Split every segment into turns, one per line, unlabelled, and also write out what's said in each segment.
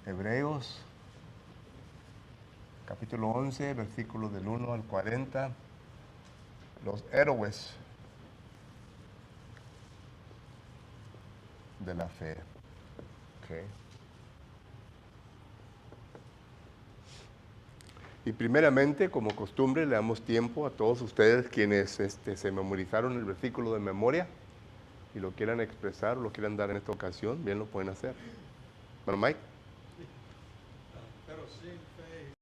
Hebreos, capítulo 11, versículos del 1 al 40. Los héroes de la fe. Okay. Y primeramente, como costumbre, le damos tiempo a todos ustedes quienes se memorizaron el versículo de memoria y lo quieran expresar o lo quieran dar en esta ocasión, bien lo pueden hacer. Bueno, Mike.
Pero sin fe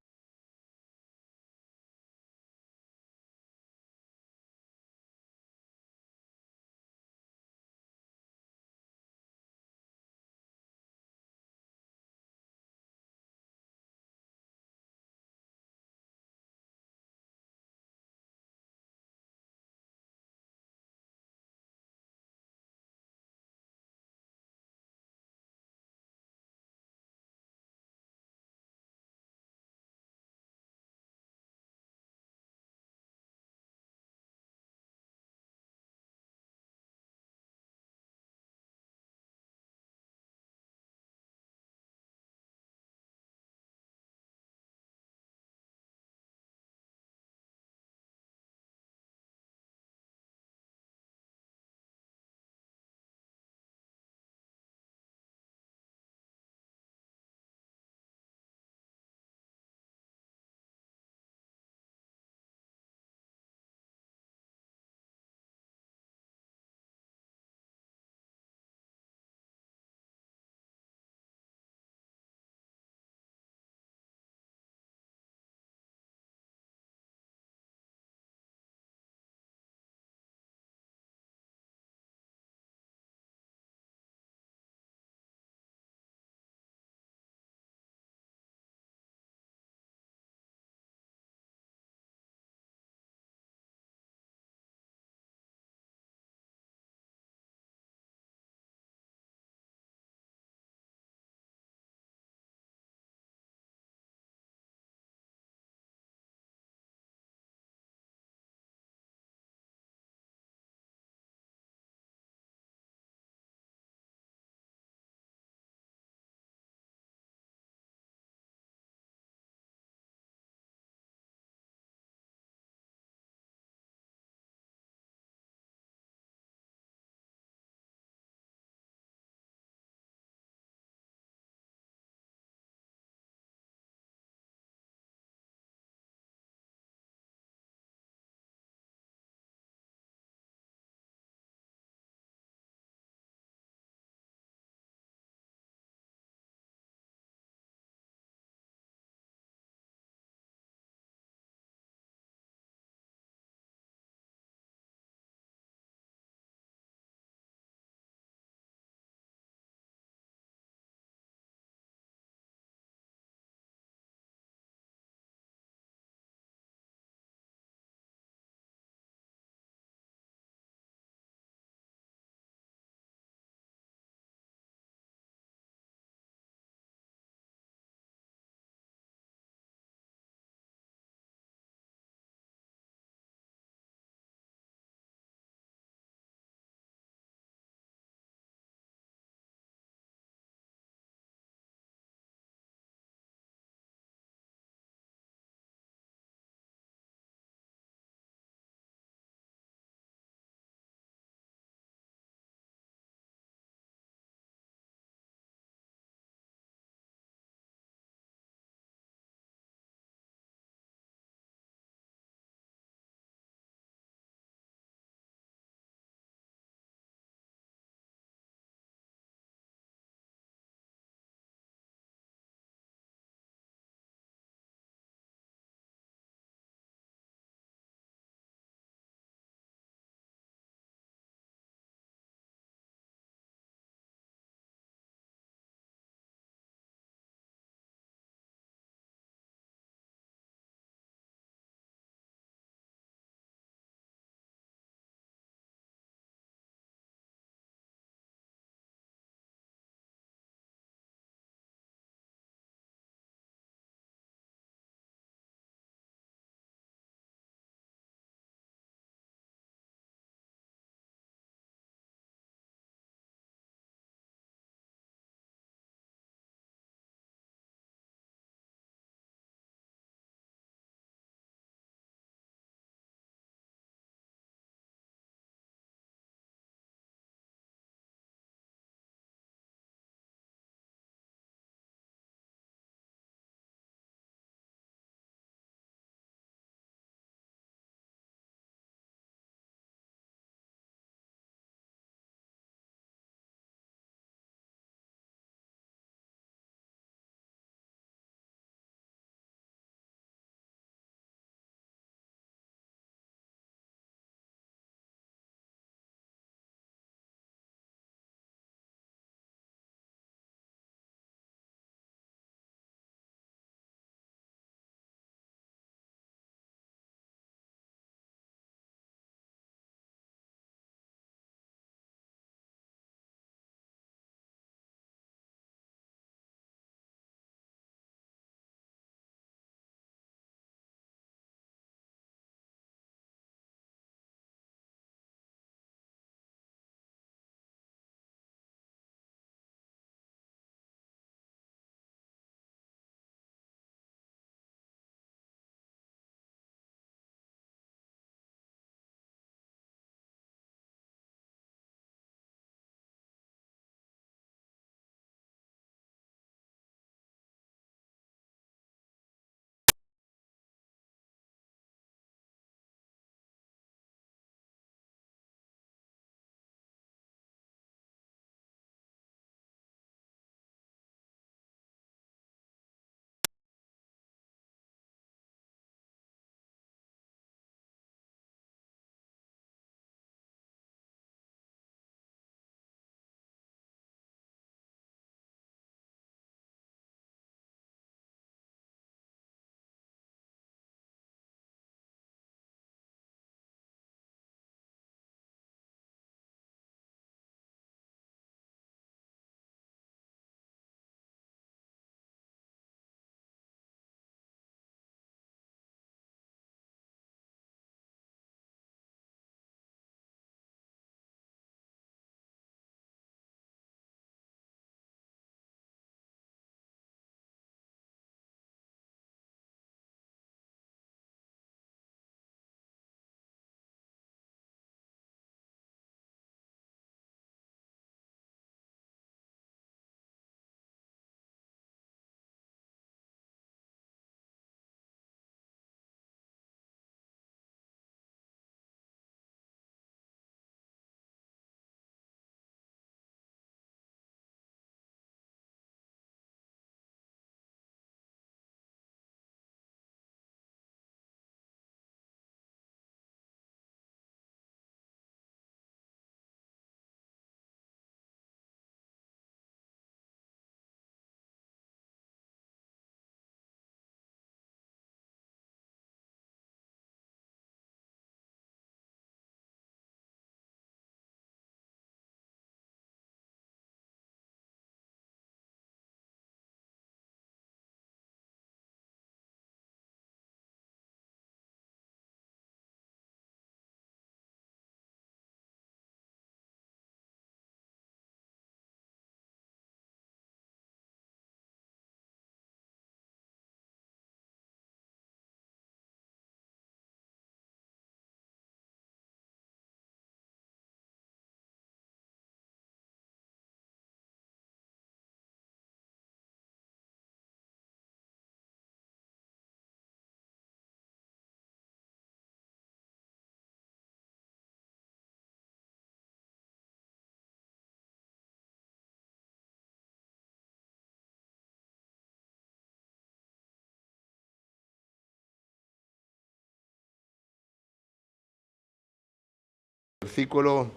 versículo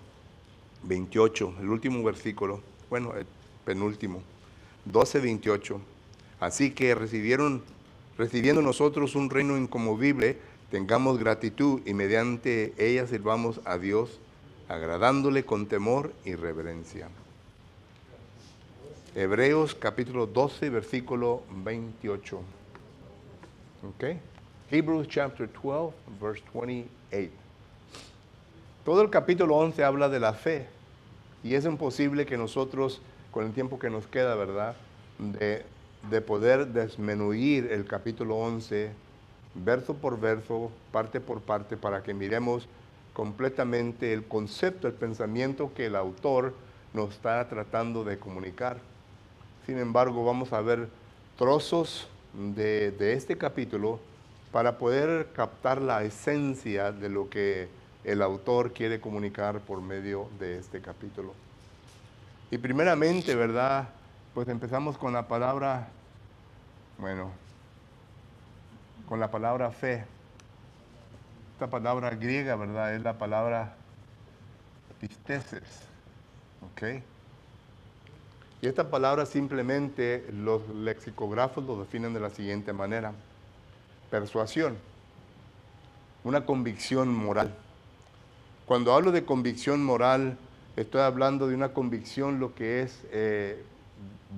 28, el último versículo, bueno, el penúltimo, 12:28. Así que recibiendo nosotros un reino inconmovible, tengamos gratitud y mediante ella sirvamos a Dios, agradándole con temor y reverencia. Hebreos capítulo 12, versículo 28. Okay. Hebrews chapter 12, verse 28. Todo el capítulo 11 habla de la fe. Y es imposible que nosotros, con el tiempo que nos queda, ¿verdad?, de poder desmenuzar el capítulo 11, verso por verso, parte por parte, para que miremos completamente el concepto, el pensamiento que el autor nos está tratando de comunicar. Sin embargo, vamos a ver trozos de este capítulo para poder captar la esencia de lo que el autor quiere comunicar por medio de este capítulo. Y primeramente, ¿verdad?, pues empezamos con la palabra, con la palabra fe. Esta palabra griega, ¿verdad?, es la palabra pisteses. ¿Ok? Y esta palabra simplemente los lexicógrafos lo definen de la siguiente manera: persuasión, una convicción moral. Cuando hablo de convicción moral, estoy hablando de una convicción lo que es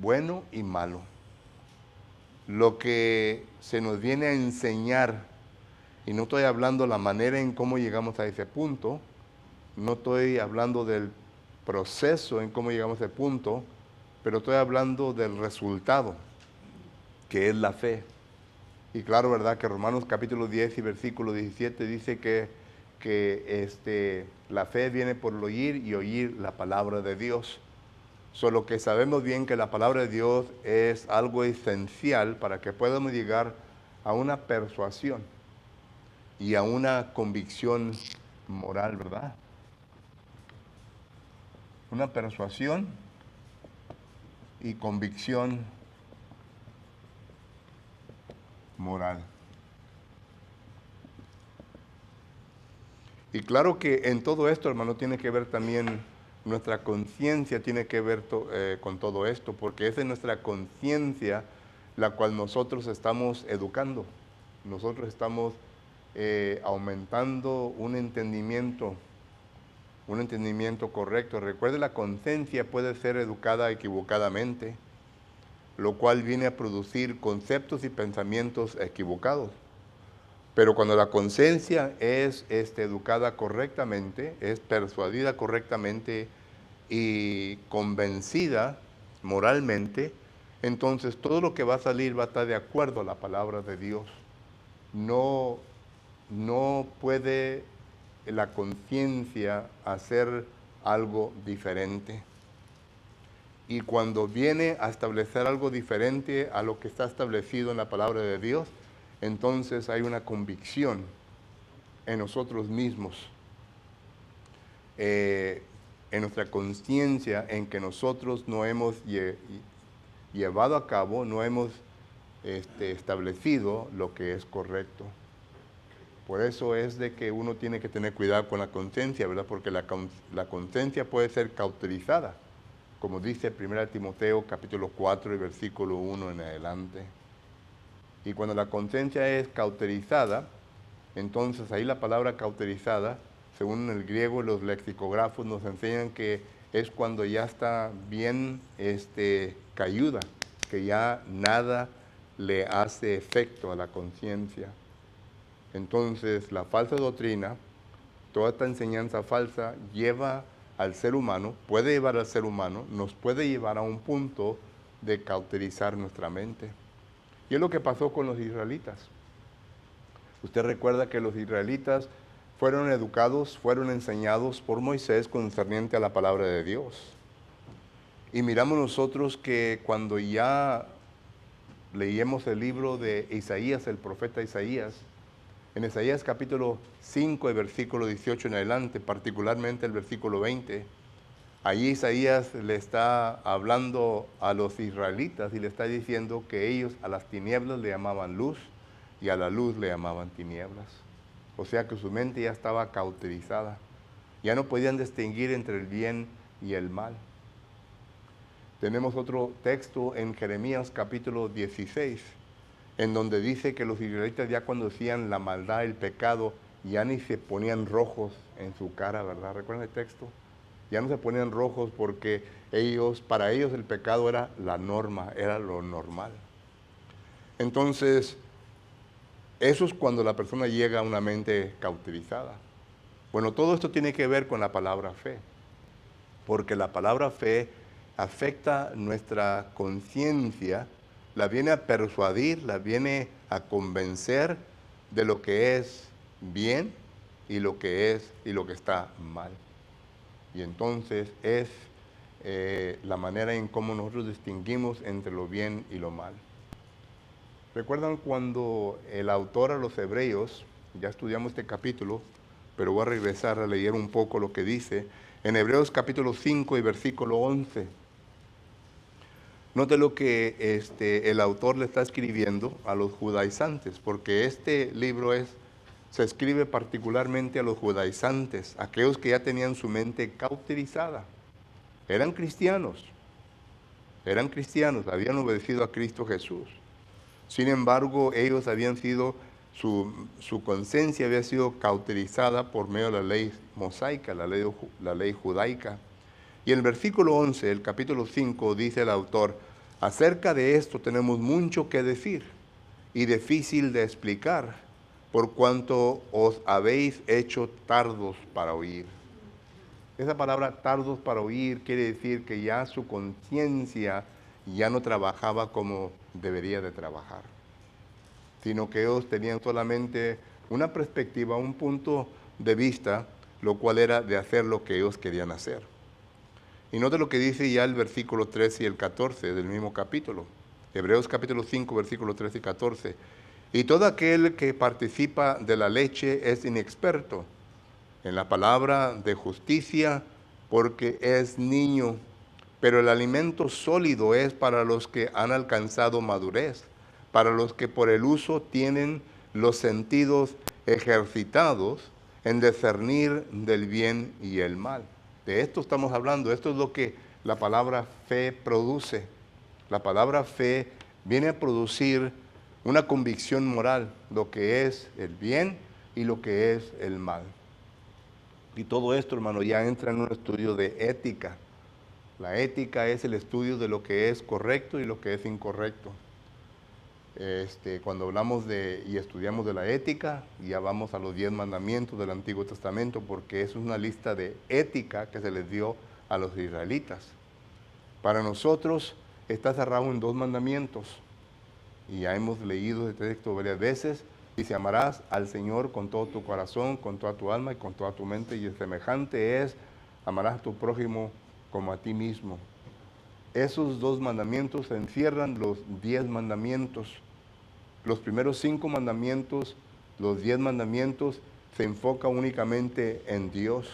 bueno y malo. Lo que se nos viene a enseñar, y no estoy hablando la manera en cómo llegamos a ese punto, no estoy hablando del proceso en cómo llegamos a ese punto, pero estoy hablando del resultado, que es la fe. Y claro, ¿verdad?, que Romanos capítulo 10 y versículo 17 dice que la fe viene por el oír y oír la palabra de Dios. Solo que sabemos bien que la palabra de Dios es algo esencial para que podamos llegar a una persuasión y a una convicción moral, ¿verdad? Una persuasión y convicción moral. Y claro que en todo esto, hermano, tiene que ver también nuestra conciencia, tiene que ver con todo esto, porque es en nuestra conciencia la cual nosotros estamos educando. Nosotros estamos aumentando un entendimiento correcto. Recuerde, la conciencia puede ser educada equivocadamente, lo cual viene a producir conceptos y pensamientos equivocados. Pero cuando la conciencia es educada correctamente, es persuadida correctamente y convencida moralmente, entonces todo lo que va a salir va a estar de acuerdo a la palabra de Dios. No puede la conciencia hacer algo diferente. Y cuando viene a establecer algo diferente a lo que está establecido en la palabra de Dios, entonces hay una convicción en nosotros mismos, en nuestra conciencia, en que nosotros no hemos llevado a cabo, no hemos establecido lo que es correcto. Por eso es de que uno tiene que tener cuidado con la conciencia, ¿verdad? Porque la conciencia puede ser cauterizada, como dice 1 Timoteo capítulo 4 y versículo 1 en adelante. Y cuando la conciencia es cauterizada, entonces ahí la palabra cauterizada, según el griego, los lexicógrafos nos enseñan que es cuando ya está bien cayuda, que ya nada le hace efecto a la conciencia. Entonces la falsa doctrina, toda esta enseñanza falsa lleva al ser humano, puede llevar al ser humano, nos puede llevar a un punto de cauterizar nuestra mente. Y es lo que pasó con los israelitas. Usted recuerda que los israelitas fueron educados, fueron enseñados por Moisés concerniente a la palabra de Dios. Y miramos nosotros que cuando ya leímos el libro de Isaías, el profeta Isaías, en Isaías capítulo 5, el versículo 18 en adelante, particularmente el versículo 20, allí Isaías le está hablando a los israelitas y le está diciendo que ellos a las tinieblas le llamaban luz y a la luz le llamaban tinieblas. O sea que su mente ya estaba cauterizada. Ya no podían distinguir entre el bien y el mal. Tenemos otro texto en Jeremías capítulo 16, en donde dice que los israelitas ya cuando hacían la maldad, el pecado, ya ni se ponían rojos en su cara, ¿verdad? ¿Recuerdan el texto? Ya no se ponían rojos porque para ellos el pecado era la norma, era lo normal. Entonces, eso es cuando la persona llega a una mente cauterizada. Bueno, todo esto tiene que ver con la palabra fe, porque la palabra fe afecta nuestra conciencia, la viene a persuadir, la viene a convencer de lo que es bien y lo que está mal. Y entonces es la manera en cómo nosotros distinguimos entre lo bien y lo mal. ¿Recuerdan cuando el autor a los Hebreos, ya estudiamos este capítulo, pero voy a regresar a leer un poco lo que dice, en Hebreos capítulo 5 y versículo 11. Note lo que el autor le está escribiendo a los judaizantes, porque este libro se escribe particularmente a los judaizantes, aquellos que ya tenían su mente cauterizada. Eran cristianos, habían obedecido a Cristo Jesús. Sin embargo, ellos habían sido, su conciencia había sido cauterizada por medio de la ley mosaica, la ley judaica. Y en el versículo 11, el capítulo 5, dice el autor, acerca de esto tenemos mucho que decir y difícil de explicar, por cuanto os habéis hecho tardos para oír. Esa palabra tardos para oír quiere decir que ya su conciencia ya no trabajaba como debería de trabajar, sino que ellos tenían solamente una perspectiva, un punto de vista, lo cual era de hacer lo que ellos querían hacer. Y note lo que dice ya el versículo 13 y el 14 del mismo capítulo. Hebreos capítulo 5, versículos 13 y 14. Y todo aquel que participa de la leche es inexperto en la palabra de justicia, porque es niño, pero el alimento sólido es para los que han alcanzado madurez, para los que por el uso tienen los sentidos ejercitados en discernir del bien y el mal. De esto estamos hablando, esto es lo que la palabra fe produce. La palabra fe viene a producir una convicción moral, lo que es el bien y lo que es el mal. Y todo esto, hermano, ya entra en un estudio de ética. La ética es el estudio de lo que es correcto y lo que es incorrecto. Cuando hablamos y estudiamos de la ética, ya vamos a los 10 mandamientos del Antiguo Testamento, porque eso es una lista de ética que se les dio a los israelitas. Para nosotros está cerrado en 2 mandamientos, y ya hemos leído este texto varias veces. Dice, amarás al Señor con todo tu corazón, con toda tu alma y con toda tu mente, y el semejante es, amarás a tu prójimo como a ti mismo. Esos 2 mandamientos encierran los 10 mandamientos. Los primeros 5 mandamientos, los 10 mandamientos, se enfoca únicamente en Dios.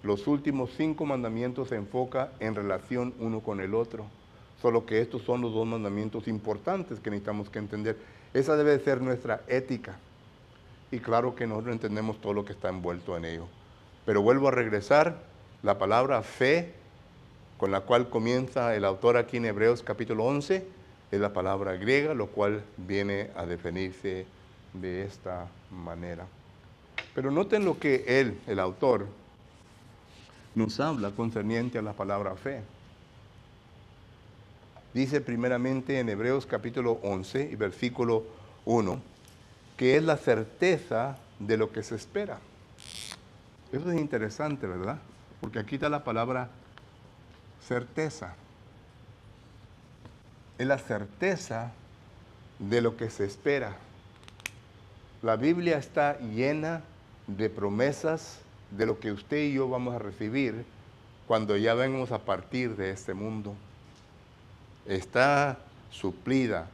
Los últimos 5 mandamientos se enfoca en relación uno con el otro. Solo que estos son los 2 mandamientos importantes que necesitamos que entender. Esa debe ser nuestra ética. Y claro que nosotros entendemos todo lo que está envuelto en ello. Pero vuelvo a regresar, la palabra fe, con la cual comienza el autor aquí en Hebreos capítulo 11, es la palabra griega, lo cual viene a definirse de esta manera. Pero noten lo que el autor, nos habla concerniente a la palabra fe. Dice primeramente en Hebreos capítulo 11 y versículo 1, que es la certeza de lo que se espera. Eso es interesante, ¿verdad? Porque aquí está la palabra certeza. Es la certeza de lo que se espera. La Biblia está llena de promesas de lo que usted y yo vamos a recibir cuando ya vengamos a partir de este mundo. Está suplida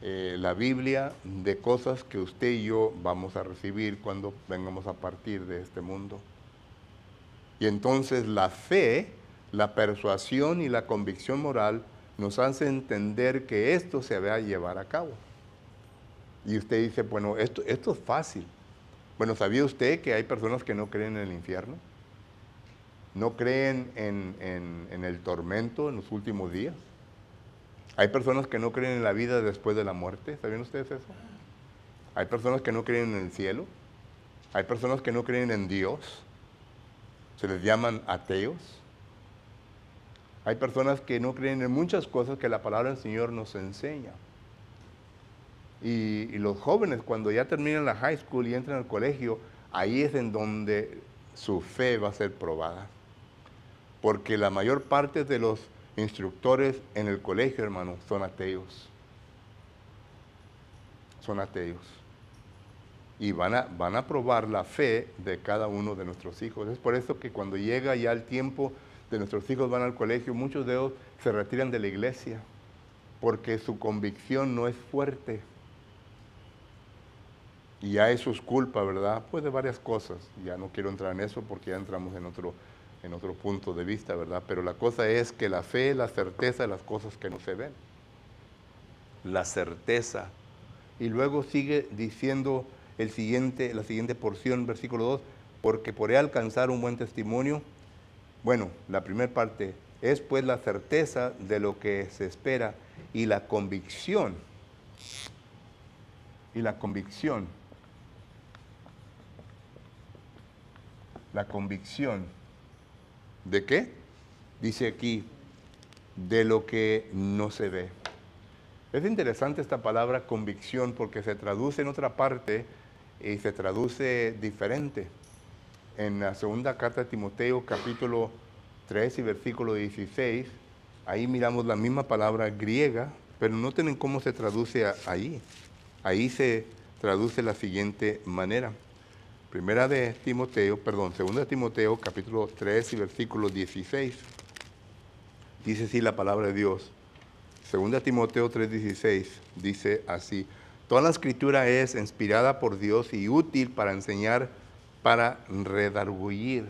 la Biblia de cosas que usted y yo vamos a recibir cuando vengamos a partir de este mundo. Y entonces la fe, la persuasión y la convicción moral nos hace entender que esto se va a llevar a cabo. Y usted dice, bueno, esto es fácil. Bueno, ¿sabía usted que hay personas que no creen en el infierno? no creen en el tormento en los últimos días. Hay personas que no creen en la vida después de la muerte. ¿Sabían ustedes eso? Hay personas que no creen en el cielo. Hay personas que no creen en Dios. Se les llaman ateos. Hay personas que no creen en muchas cosas que la palabra del Señor nos enseña. Y los jóvenes, cuando ya terminan la high school y entran al colegio, ahí es en donde su fe va a ser probada. Porque la mayor parte de los instructores en el colegio, hermano, son ateos. Son ateos. Y van a probar la fe de cada uno de nuestros hijos. Es por eso que cuando llega ya el tiempo de nuestros hijos van al colegio, muchos de ellos se retiran de la iglesia, porque su convicción no es fuerte. Y ya eso es culpa, ¿verdad? Pues de varias cosas. Ya no quiero entrar en eso porque ya entramos en otro punto de vista, ¿verdad? Pero la cosa es que la fe es la certeza de las cosas que no se ven. La certeza. Y luego sigue diciendo la siguiente porción, versículo 2, porque podré alcanzar un buen testimonio. Bueno, la primera parte es pues la certeza de lo que se espera y la convicción. Y la convicción. La convicción. ¿De qué? Dice aquí, de lo que no se ve. Es interesante esta palabra convicción porque se traduce en otra parte y se traduce diferente. En la segunda carta de Timoteo, capítulo 3 y versículo 16, ahí miramos la misma palabra griega, pero noten cómo se traduce ahí. Ahí se traduce de la siguiente manera. Segunda de Timoteo, capítulo 3 y versículo 16. Dice así la palabra de Dios. Segunda Timoteo 3:16 dice así: toda la escritura es inspirada por Dios y útil para enseñar, para redarguir.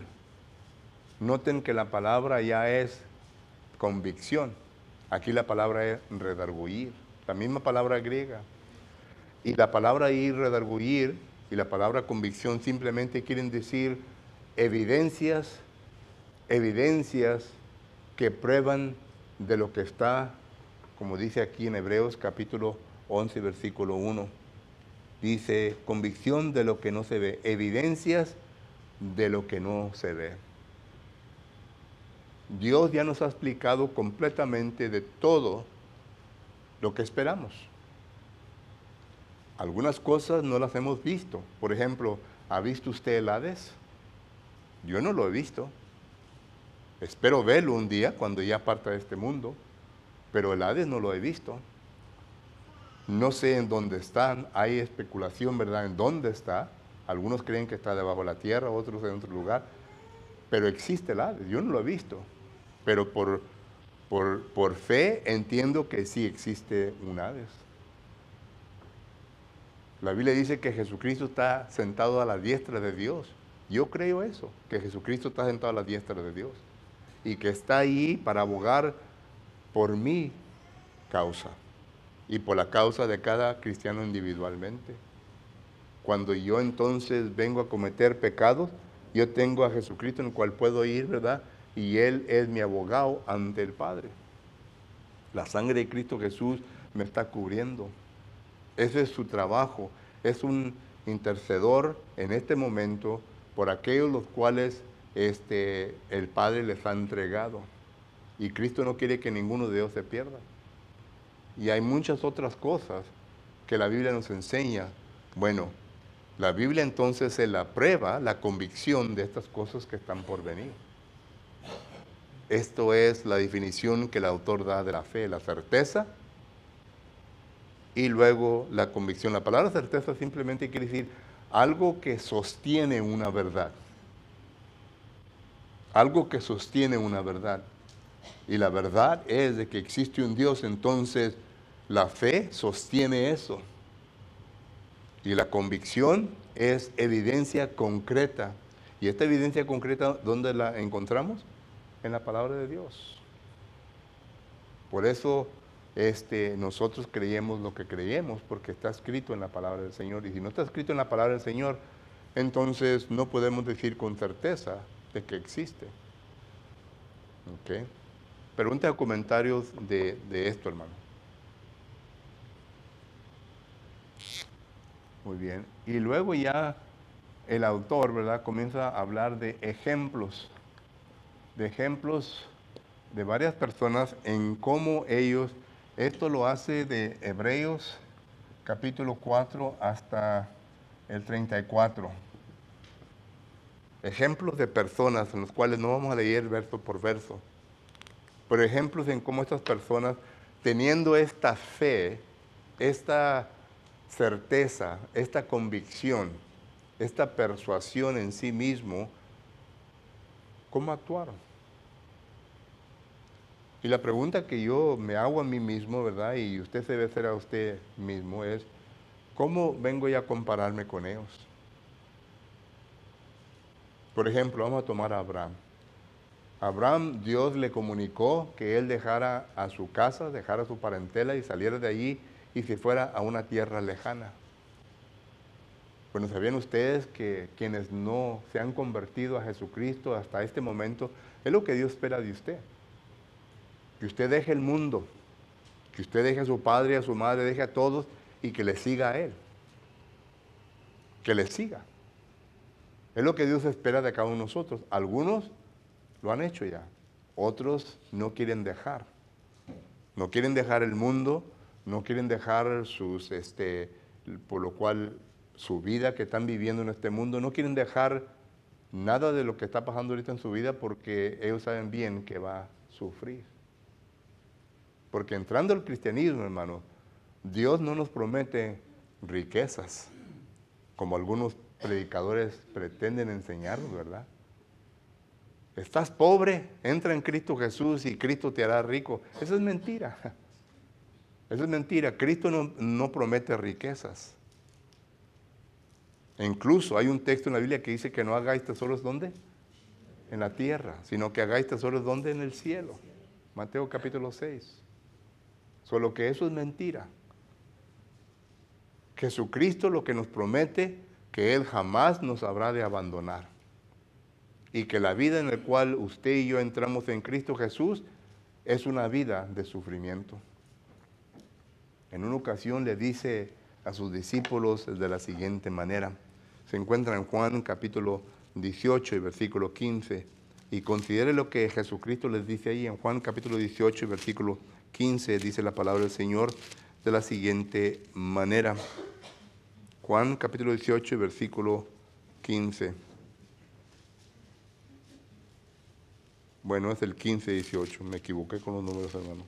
Noten que la palabra ya es convicción. Aquí la palabra es redarguir, la misma palabra griega. Y la palabra ahí redarguir y la palabra convicción simplemente quieren decir evidencias que prueban de lo que está, como dice aquí en Hebreos capítulo 11, versículo 1. Dice, convicción de lo que no se ve, evidencias de lo que no se ve. Dios ya nos ha explicado completamente de todo lo que esperamos. Algunas cosas no las hemos visto. Por ejemplo, ¿ha visto usted el Hades? Yo no lo he visto. Espero verlo un día cuando ya parta de este mundo, pero el Hades no lo he visto. No sé en dónde están, hay especulación, ¿verdad?, en dónde está. Algunos creen que está debajo de la tierra, otros en otro lugar, pero existe el Hades, yo no lo he visto. Pero por fe entiendo que sí existe un Hades. La Biblia dice que Jesucristo está sentado a la diestra de Dios. Yo creo eso, que Jesucristo está sentado a la diestra de Dios y que está ahí para abogar por mi causa y por la causa de cada cristiano individualmente. Cuando yo entonces vengo a cometer pecados, yo tengo a Jesucristo en el cual puedo ir, ¿verdad? Y Él es mi abogado ante el Padre. La sangre de Cristo Jesús me está cubriendo. Ese es su trabajo. Es un intercedor en este momento por aquellos los cuales el Padre les ha entregado. Y Cristo no quiere que ninguno de ellos se pierda. Y hay muchas otras cosas que la Biblia nos enseña. Bueno, la Biblia entonces es la prueba, la convicción de estas cosas que están por venir. Esto es la definición que el autor da de la fe, la certeza y luego la convicción. La palabra certeza simplemente quiere decir algo que sostiene una verdad. Algo que sostiene una verdad. Y la verdad es de que existe un Dios, entonces la fe sostiene eso. Y la convicción es evidencia concreta. ¿Y esta evidencia concreta dónde la encontramos? En la palabra de Dios. Por eso nosotros creemos lo que creemos, porque está escrito en la palabra del Señor. Y si no está escrito en la palabra del Señor, entonces no podemos decir con certeza de que existe. ¿Ok? Preguntas o comentarios de esto, hermano. Muy bien. Y luego ya el autor, ¿verdad? Comienza a hablar de ejemplos de varias personas en cómo ellos, esto lo hace de Hebreos capítulo 4 hasta el 34. Ejemplos de personas en los cuales no vamos a leer verso por verso, pero ejemplos en cómo estas personas, teniendo esta fe, esta certeza, esta convicción, esta persuasión en sí mismo, ¿cómo actuaron? Y la pregunta que yo me hago a mí mismo, ¿verdad? Y usted se debe hacer a usted mismo es, ¿cómo vengo yo a compararme con ellos? Por ejemplo, vamos a tomar a Abraham. Abraham, Dios le comunicó que él dejara a su casa, dejara su parentela y saliera de allí y se fuera a una tierra lejana. Bueno, ¿sabían ustedes que quienes no se han convertido a Jesucristo hasta este momento, es lo que Dios espera de usted? Que usted deje el mundo, que usted deje a su padre y a su madre, deje a todos y que le siga a Él. Que le siga. Es lo que Dios espera de cada uno de nosotros. Algunos lo han hecho ya, otros no quieren dejar. No quieren dejar el mundo, no quieren dejar por lo cual su vida que están viviendo en este mundo, no quieren dejar nada de lo que está pasando ahorita en su vida porque ellos saben bien que va a sufrir. Porque entrando al cristianismo, hermano, Dios no nos promete riquezas, como algunos predicadores pretenden enseñarnos, ¿verdad? Estás pobre, entra en Cristo Jesús y Cristo te hará rico. Eso es mentira. Eso es mentira. Cristo no promete riquezas. E incluso hay un texto en la Biblia que dice que no hagáis tesoros ¿dónde? En la tierra, sino que hagáis tesoros ¿dónde? En el cielo. Mateo capítulo 6. Solo que eso es mentira. Jesucristo lo que nos promete que Él jamás nos habrá de abandonar. Y que la vida en la cual usted y yo entramos en Cristo Jesús es una vida de sufrimiento. En una ocasión le dice a sus discípulos de la siguiente manera. Se encuentra en Juan capítulo 18 y versículo 15. Y considere lo que Jesucristo les dice ahí en Juan capítulo 18 y versículo 15. Dice la palabra del Señor de la siguiente manera. Juan capítulo 18 y versículo 15. Bueno, es el 15-18. Me equivoqué con los números, hermano.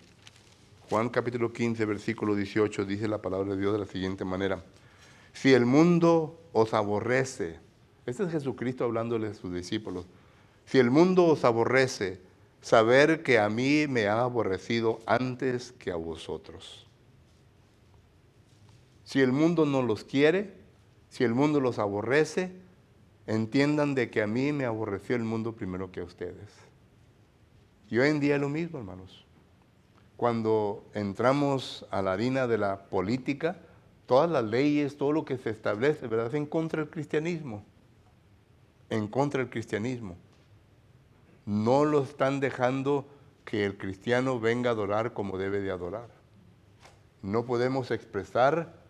Juan capítulo 15, versículo 18, dice la palabra de Dios de la siguiente manera. Si el mundo os aborrece, este es Jesucristo hablándole a sus discípulos. Si el mundo os aborrece, saber que a mí me ha aborrecido antes que a vosotros. Si el mundo no los quiere, si el mundo los aborrece, entiendan de que a mí me aborreció el mundo primero que a ustedes. Y hoy en día es lo mismo, hermanos. Cuando entramos a la harina de la política, todas las leyes, todo lo que se establece, ¿verdad?, es en contra del cristianismo. En contra del cristianismo. No lo están dejando que el cristiano venga a adorar como debe de adorar. No podemos expresar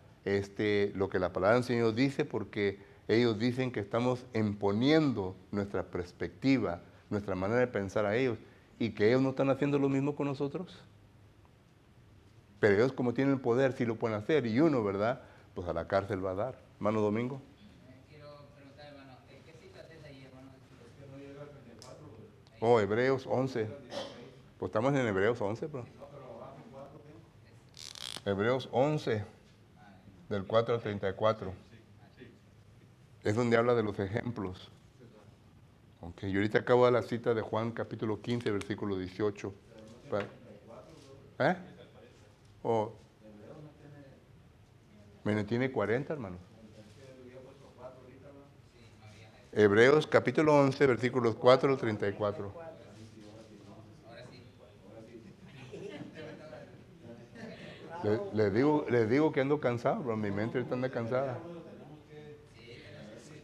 lo que la palabra del Señor dice porque ellos dicen que estamos imponiendo nuestra perspectiva, nuestra manera de pensar a ellos y que ellos no están haciendo lo mismo con nosotros. Pero ellos como tienen el poder sí lo pueden hacer y uno, ¿verdad? Pues a la cárcel va a dar. Hermano Domingo.
Quiero preguntar, hermano, ¿qué citas es ahí, hermano?
Oh, Hebreos 11. Pues estamos en Hebreos 11, bro. Hebreos 11, del 4 al 34. Es donde habla de los ejemplos. Okay. Yo ahorita acabo de la cita de Juan capítulo 15, versículo 18. ¿Eh? Oh. Me tiene 40, hermano. Hebreos capítulo 11, versículos 4 al 34. Les digo que ando cansado, bro. Mi mente está anda cansada.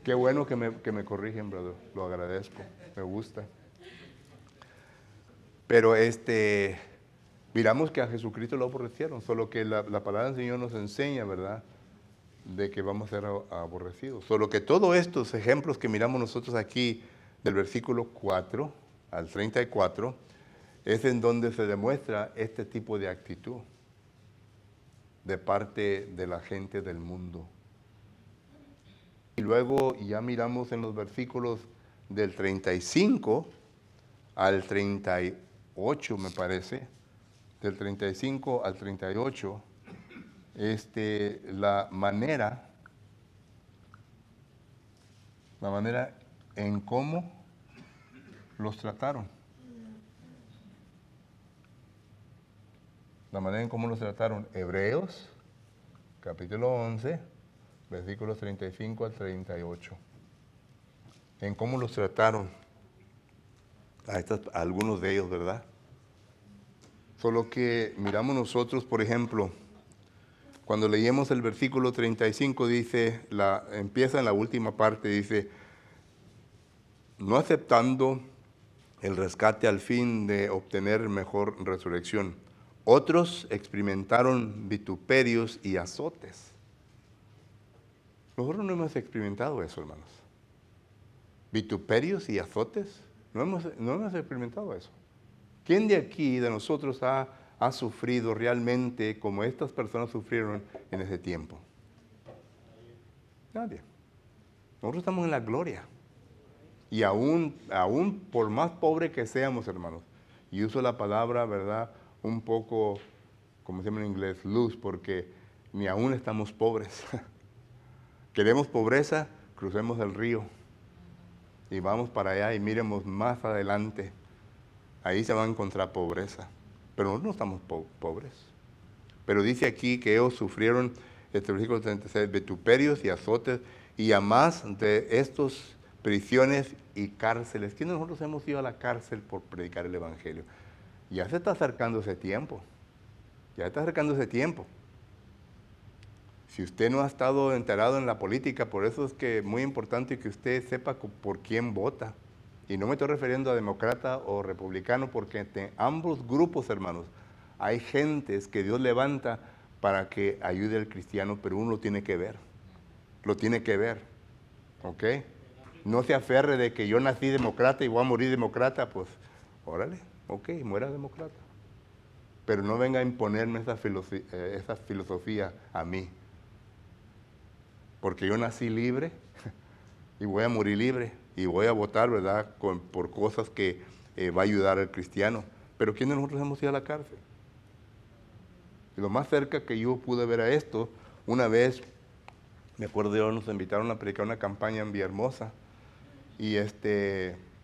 Qué bueno que me corrigen, brother. Lo agradezco. Me gusta. Pero miramos que a Jesucristo lo aborrecieron, solo que la palabra del Señor nos enseña, ¿verdad?, de que vamos a ser aborrecidos. Solo que todos estos ejemplos que miramos nosotros aquí, del versículo 4 al 34, es en donde se demuestra este tipo de actitud de parte de la gente del mundo. Y luego ya miramos en los versículos del 35 al 38, me parece, del 35 al 38, la manera en cómo los trataron. La manera en cómo los trataron. Hebreos, capítulo 11, versículos 35 al 38. En cómo los trataron a algunos de ellos, ¿verdad? Solo que miramos nosotros, por ejemplo, cuando leímos el versículo 35, dice, empieza en la última parte, dice, no aceptando el rescate al fin de obtener mejor resurrección. Otros experimentaron vituperios y azotes. Nosotros no hemos experimentado eso, hermanos. Vituperios y azotes, no hemos experimentado eso. ¿Quién de aquí, de nosotros, ha sufrido realmente como estas personas sufrieron en ese tiempo? Nadie. Nosotros estamos en la gloria. Y aún por más pobre que seamos, hermanos, y uso la palabra, ¿verdad?, un poco, como se llama en inglés, loose, porque ni aún estamos pobres. Queremos pobreza, crucemos el río y vamos para allá y miremos más adelante. Ahí se va a encontrar pobreza. Pero nosotros no estamos pobres. Pero dice aquí que ellos sufrieron, este versículo 36, vituperios y azotes, y a más de estos prisiones y cárceles. ¿Quiénes nosotros hemos ido a la cárcel por predicar el Evangelio? Ya se está acercando ese tiempo. Ya está acercando ese tiempo. Si usted no ha estado enterado en la política, por eso es que es muy importante que usted sepa por quién vota. Y no me estoy refiriendo a demócrata o republicano, porque en ambos grupos, hermanos, hay gentes que Dios levanta para que ayude al cristiano, pero uno lo tiene que ver. Lo tiene que ver. ¿Ok? No se aferre de que yo nací demócrata y voy a morir demócrata, pues, órale, ok, muera demócrata. Pero no venga a imponerme esa filosofía a mí. Porque yo nací libre y voy a morir libre y voy a votar, ¿verdad?, por cosas que va a ayudar al cristiano. Pero ¿quiénes nosotros hemos ido a la cárcel? Y lo más cerca que yo pude ver a esto, una vez, me acuerdo de nos invitaron a predicar una campaña en Villahermosa y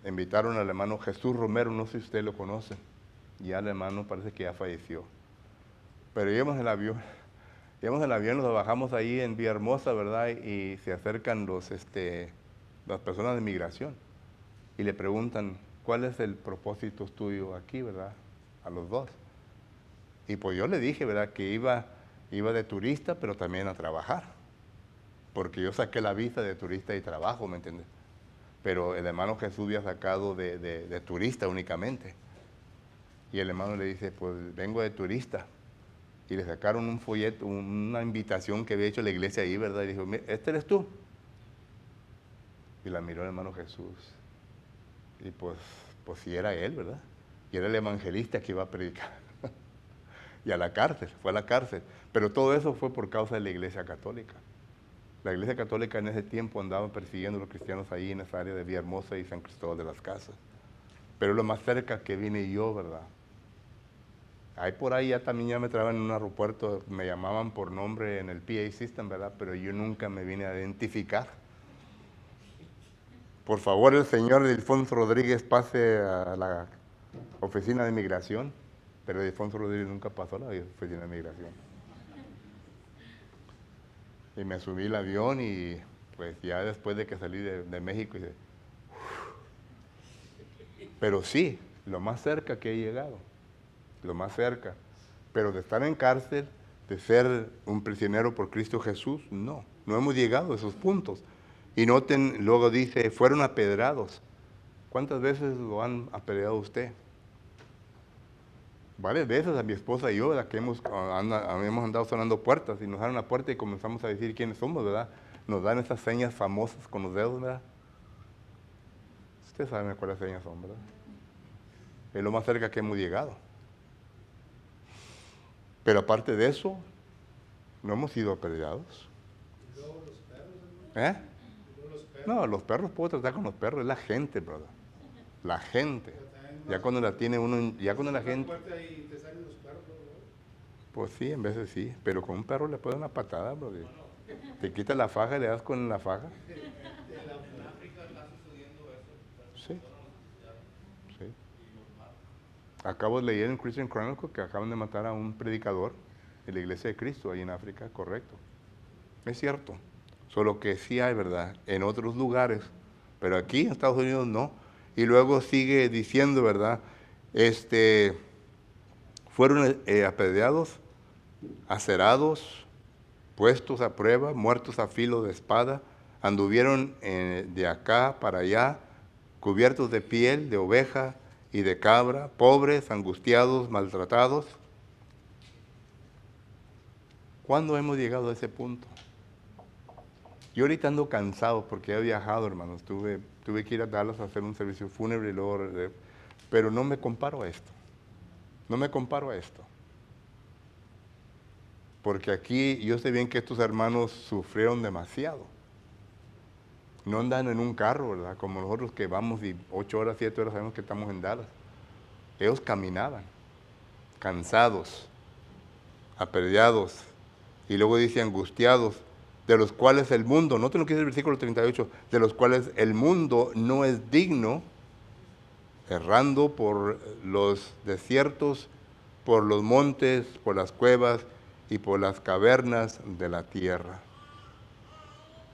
invitaron al hermano Jesús Romero, no sé si usted lo conoce, ya el hermano parece que ya falleció. Pero íbamos en el avión, nos bajamos ahí en Villahermosa, ¿verdad? Y se acercan las personas de migración y le preguntan, ¿cuál es el propósito tuyo aquí, verdad? A los dos. Y pues yo le dije, ¿verdad?, que iba de turista, pero también a trabajar. Porque yo saqué la visa de turista y trabajo, ¿me entiendes? Pero el hermano Jesús había sacado de turista únicamente. Y el hermano le dice, pues vengo de turista. Y le sacaron un folleto, una invitación que había hecho la iglesia ahí, ¿verdad? Y dijo, ¿este eres tú? Y la miró el hermano Jesús. Y pues sí era él, ¿verdad? Y era el evangelista que iba a predicar. Y a la cárcel, fue a la cárcel. Pero todo eso fue por causa de la iglesia católica. La iglesia católica en ese tiempo andaba persiguiendo a los cristianos ahí en esa área de Villahermosa y San Cristóbal de las Casas. Pero lo más cerca que vine yo, ¿verdad? Ahí por ahí ya me traían en un aeropuerto, me llamaban por nombre en el PA System, ¿verdad? Pero yo nunca me vine a identificar. Por favor, el señor Ildefonso Rodríguez pase a la oficina de migración, pero Ildefonso Rodríguez nunca pasó a la oficina de migración. Y me subí al avión y pues ya después de que salí de México, pero sí, lo más cerca que he llegado, lo más cerca. Pero de estar en cárcel, de ser un prisionero por Cristo Jesús, no hemos llegado a esos puntos. Y noten, luego dice, fueron apedrados. ¿Cuántas veces lo han apedreado usted? Varias veces a mi esposa y yo, ¿verdad? Que hemos andado sonando puertas y nos dan la puerta y comenzamos a decir quiénes somos, ¿verdad? Nos dan esas señas famosas con los dedos, ¿verdad? Ustedes saben cuáles señas son, ¿verdad? Es lo más cerca que hemos llegado. Pero aparte de eso, no hemos sido apedreados.
¿Y luego los perros, hermano?
¿Eh?
¿Y luego los perros?
No, los perros puedo tratar con los perros, es la gente, brother. La gente. Ya cuando la tiene uno, ya cuando la gente...
Cierras la puerta y te salen los perros, ¿no?
Pues sí, en veces sí, pero con un perro le puedes dar una patada, brother. Te quitas la faja y le das con la faja. Sí. Sí. Acabo de leer en Christian Chronicle que acaban de matar a un predicador en la iglesia de Cristo ahí en África, correcto. Es cierto. Solo que sí hay, ¿verdad? En otros lugares, pero aquí en Estados Unidos no. Y luego sigue diciendo, ¿verdad? Fueron apedreados, acerados, puestos a prueba, muertos a filo de espada, anduvieron de acá para allá, cubiertos de piel, de oveja y de cabra, pobres, angustiados, maltratados. ¿Cuándo hemos llegado a ese punto? Yo ahorita ando cansado porque he viajado, hermanos. Tuve que ir a Dallas a hacer un servicio fúnebre y luego... Pero no me comparo a esto. No me comparo a esto. Porque aquí yo sé bien que estos hermanos sufrieron demasiado. No andan en un carro, ¿verdad? Como nosotros que vamos y 8 horas, 7 horas sabemos que estamos en Dallas. Ellos caminaban, cansados, apedreados, y luego dice angustiados, de los cuales el mundo, noten lo que dice el versículo 38, de los cuales el mundo no es digno, errando por los desiertos, por los montes, por las cuevas y por las cavernas de la tierra.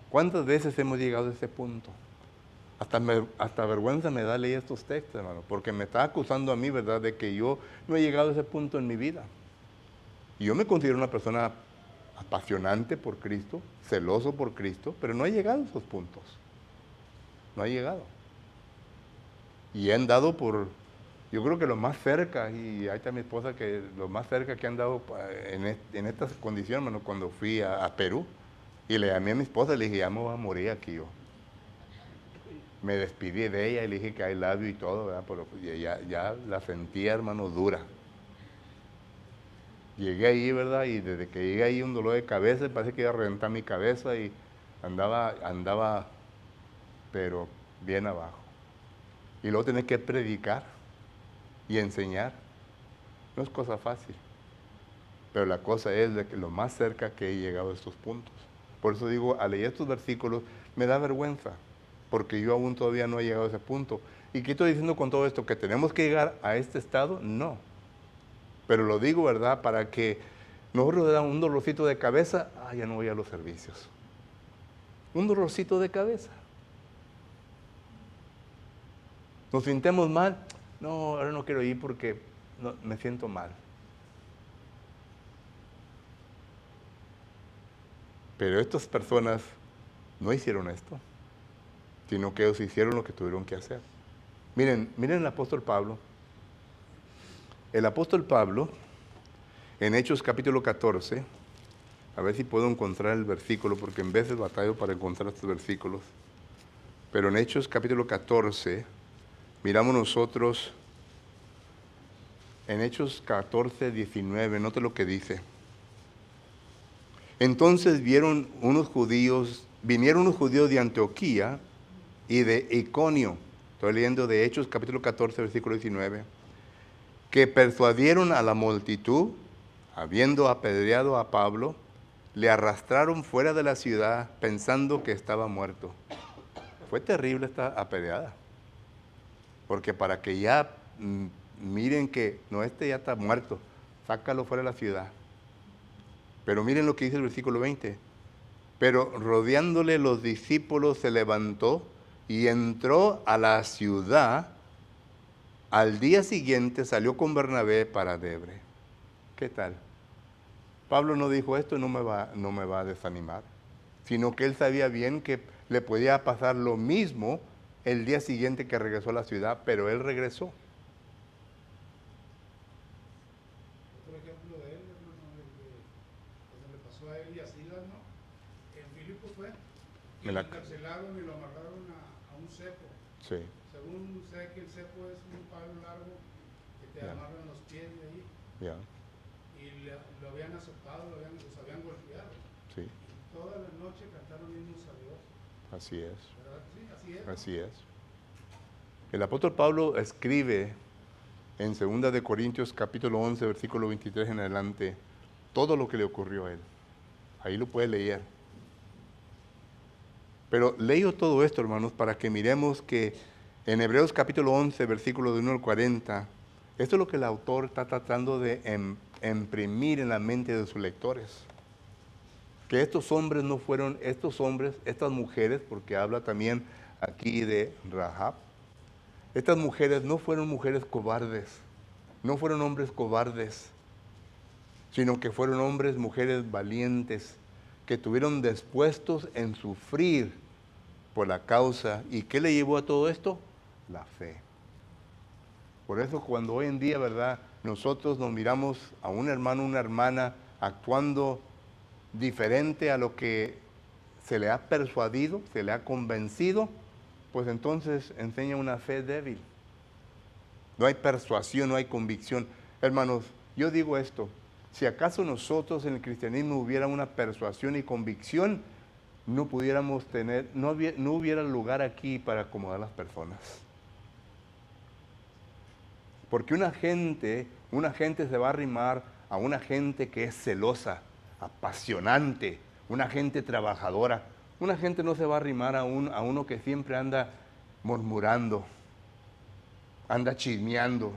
¿Cuántas veces hemos llegado a ese punto? Hasta vergüenza me da leer estos textos, hermano, porque me está acusando a mí, ¿verdad?, de que yo no he llegado a ese punto en mi vida. Y yo me considero una persona apasionante por Cristo, celoso por Cristo, pero no he llegado a esos puntos. No he llegado. Y he andado por, yo creo que lo más cerca, y ahí está mi esposa, que lo más cerca que he andado en estas condiciones, hermano, cuando fui a Perú, y le llamé a mi esposa y le dije, ya me voy a morir aquí yo. Me despedí de ella y le dije que hay labio y todo, ¿verdad? Pero ya la sentía, hermano, dura. Llegué ahí, ¿verdad? Y desde que llegué ahí un dolor de cabeza, parece que iba a reventar mi cabeza y andaba, pero bien abajo. Y luego tenés que predicar y enseñar. No es cosa fácil. Pero la cosa es de que lo más cerca que he llegado a estos puntos. Por eso digo, al leer estos versículos, me da vergüenza, porque yo aún todavía no he llegado a ese punto. ¿Y qué estoy diciendo con todo esto? ¿Que tenemos que llegar a este estado? No. Pero lo digo, ¿verdad?, para que nosotros le damos un dolorcito de cabeza, ya no voy a los servicios. Un dolorcito de cabeza. Nos sintemos mal, no, ahora no quiero ir porque no, me siento mal. Pero estas personas no hicieron esto, sino que ellos hicieron lo que tuvieron que hacer. Miren el apóstol Pablo. El apóstol Pablo, en Hechos capítulo 14, a ver si puedo encontrar el versículo, porque en veces batallo para encontrar estos versículos. Pero en Hechos capítulo 14, miramos nosotros, en Hechos 14, 19, note lo que dice. Entonces vinieron unos judíos de Antioquía y de Iconio, estoy leyendo de Hechos capítulo 14, versículo 19, que persuadieron a la multitud, habiendo apedreado a Pablo, le arrastraron fuera de la ciudad pensando que estaba muerto. Fue terrible esta apedreada, porque para que ya miren que no, ya está muerto, sácalo fuera de la ciudad. Pero miren lo que dice el versículo 20. Pero rodeándole los discípulos se levantó y entró a la ciudad. Al día siguiente salió con Bernabé para Debre. ¿Qué tal? Pablo no dijo esto, no me va a desanimar, sino que él sabía bien que le podía pasar lo mismo el día siguiente que regresó a la ciudad, pero él regresó.
ejemplo de él, hermano, el que le pasó a él y a Silas, ¿no? En Filipo fue, y lo encarcelaron y lo amarraron a un cepo.
Sí.
Según sé que el cepo es un palo largo que te amarran los pies de ahí.
Ya.
Y lo habían azotado, los habían golpeado.
Sí.
Y toda la noche cantaron himnos a Dios.
Así es.
¿Verdad? Sí, así es.
Así es. El apóstol Pablo escribe en 2 de Corintios capítulo 11, versículo 23 en adelante, todo lo que le ocurrió a él. Ahí lo puede leer. Pero leo todo esto, hermanos, para que miremos que en Hebreos capítulo 11, versículo de 1 al 40, esto es lo que el autor está tratando de imprimir en la mente de sus lectores. Que estos hombres no fueron, estas mujeres, porque habla también aquí de Rahab, estas mujeres no fueron mujeres cobardes, no fueron hombres cobardes, sino que fueron hombres, mujeres valientes, que estuvieron dispuestos en sufrir por la causa. ¿Y qué le llevó a todo esto? La fe. Por eso cuando hoy en día, ¿verdad?, nosotros nos miramos a un hermano, una hermana actuando diferente a lo que se le ha persuadido, se le ha convencido, pues entonces enseña una fe débil. No hay persuasión, no hay convicción. Hermanos, yo digo esto, si acaso nosotros en el cristianismo hubiera una persuasión y convicción, no pudiéramos tener, no hubiera lugar aquí para acomodar las personas. Porque una gente se va a arrimar a una gente que es celosa, apasionante, una gente trabajadora. Una gente no se va a arrimar a uno que siempre anda murmurando, anda chismeando,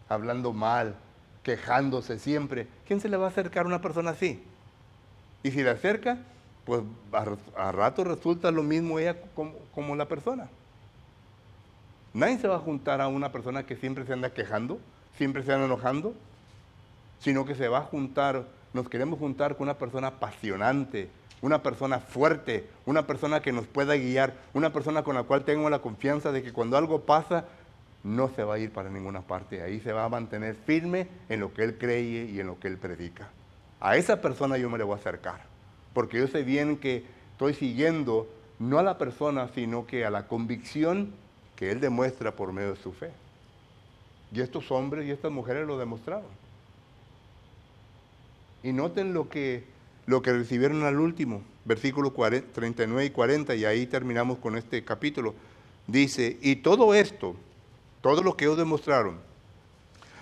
hablando mal, quejándose siempre. ¿Quién se le va a acercar a una persona así? Y si le acerca, pues a rato resulta lo mismo ella como la persona. Nadie se va a juntar a una persona que siempre se anda quejando, siempre se anda enojando, sino que se va a juntar, nos queremos juntar con una persona apasionante, una persona fuerte, una persona que nos pueda guiar, una persona con la cual tengo la confianza de que cuando algo pasa, no se va a ir para ninguna parte. Ahí se va a mantener firme en lo que él cree y en lo que él predica. A esa persona yo me le voy a acercar, porque yo sé bien que estoy siguiendo no a la persona, sino que a la convicción que él demuestra por medio de su fe. Y estos hombres y estas mujeres lo demostraron. Y noten lo que recibieron al último, versículos 39 y 40, y ahí terminamos con este capítulo. Dice, y todo esto, todo lo que ellos demostraron,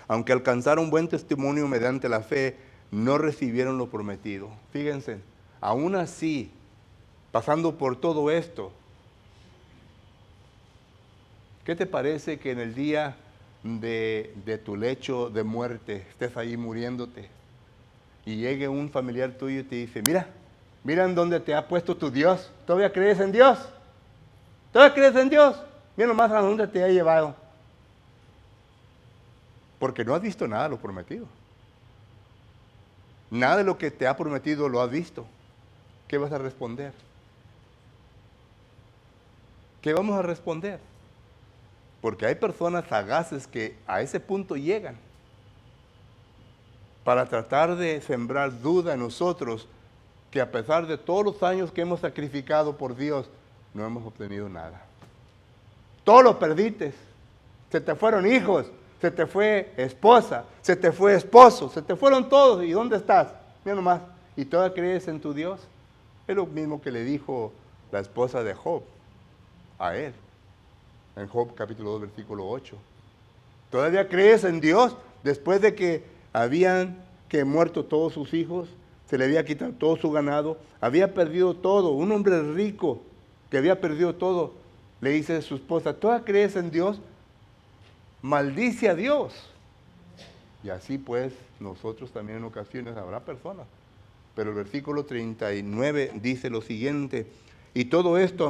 aunque alcanzaron buen testimonio mediante la fe, no recibieron lo prometido. Fíjense, aún así, pasando por todo esto, ¿qué te parece que en el día de tu lecho de muerte estés ahí muriéndote y llegue un familiar tuyo y te dice, mira en dónde te ha puesto tu Dios? ¿Todavía crees en Dios? ¿Todavía crees en Dios? Mira nomás a dónde te ha llevado. Porque no has visto nada de lo prometido. Nada de lo que te ha prometido lo has visto. ¿Qué vas a responder? ¿Qué vamos a responder? Porque hay personas sagaces que a ese punto llegan para tratar de sembrar duda en nosotros, que a pesar de todos los años que hemos sacrificado por Dios, no hemos obtenido nada. Todo lo perdiste. Se te fueron hijos, se te fue esposa, se te fue esposo, se te fueron todos. ¿Y dónde estás? Mira nomás. ¿Y todavía crees en tu Dios? Es lo mismo que le dijo la esposa de Job a él. En Job capítulo 2, versículo 8. ¿Todavía crees en Dios? Después de que habían muerto todos sus hijos, se le había quitado todo su ganado, había perdido todo. Un hombre rico que había perdido todo, le dice a su esposa, ¿todavía crees en Dios? Maldice a Dios. Y así pues, nosotros también en ocasiones habrá personas. Pero el versículo 39 dice lo siguiente, y todo esto,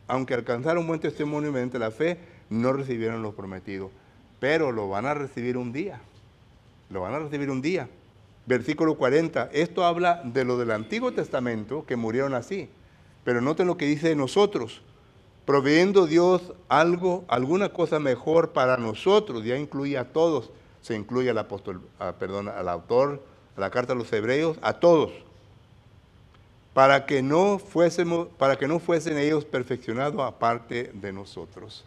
aunque alcanzaron buen testimonio mediante la fe, no recibieron lo prometido. Pero lo van a recibir un día. Lo van a recibir un día. Versículo 40. Esto habla de lo del Antiguo Testamento, que murieron así. Pero noten lo que dice de nosotros. Proveyendo Dios alguna cosa mejor para nosotros, ya incluye a todos. Se incluye al apóstol, al autor, a la carta a los hebreos, a todos, para que no fuesen ellos perfeccionados aparte de nosotros.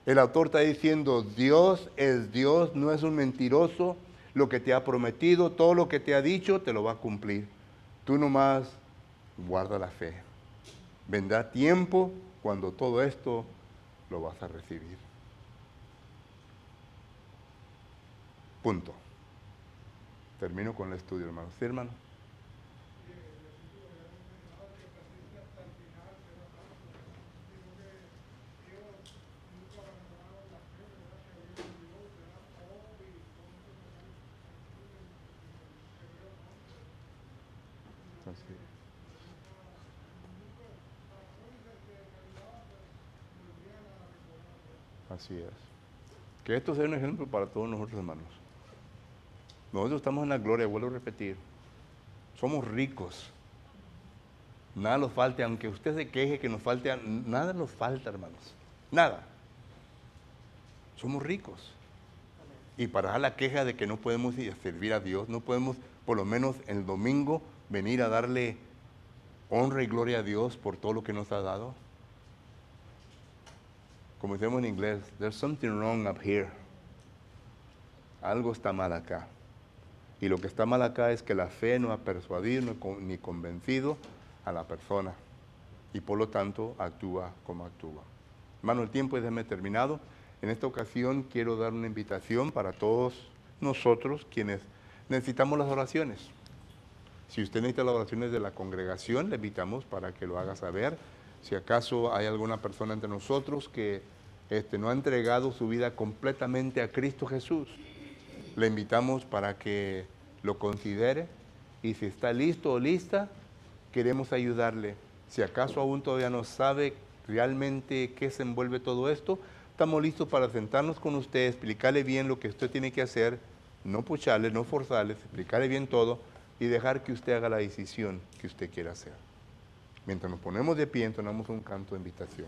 El autor está diciendo, Dios es Dios, no es un mentiroso. Lo que te ha prometido, todo lo que te ha dicho, te lo va a cumplir. Tú nomás guarda la fe. Vendrá tiempo cuando todo esto lo vas a recibir. Punto. Termino con el estudio, hermanos. ¿Sí, hermano? Así es. Que esto sea un ejemplo para todos nosotros, hermanos. Nosotros estamos en la gloria, vuelvo a repetir. Somos ricos. Nada nos falta, aunque usted se queje que nos falte, nada nos falta, hermanos. Nada. Somos ricos. Y para la queja de que no podemos ir a servir a Dios, no podemos, por lo menos el domingo, venir a darle honra y gloria a Dios por todo lo que nos ha dado. Como decimos en inglés, there's something wrong up here. Algo está mal acá. Y lo que está mal acá es que la fe no ha persuadido ni convencido a la persona. Y por lo tanto actúa como actúa. Hermano, el tiempo es terminado. En esta ocasión quiero dar una invitación para todos nosotros quienes necesitamos las oraciones. Si usted necesita las oraciones de la congregación, le invitamos para que lo haga saber. Si acaso hay alguna persona entre nosotros que no ha entregado su vida completamente a Cristo Jesús, le invitamos para que lo considere y si está listo o lista, queremos ayudarle. Si acaso aún todavía no sabe realmente qué se envuelve todo esto, estamos listos para sentarnos con usted, explicarle bien lo que usted tiene que hacer, no pucharle, no forzarle, explicarle bien todo y dejar que usted haga la decisión que usted quiera hacer. Mientras nos ponemos de pie, entonamos un canto de invitación.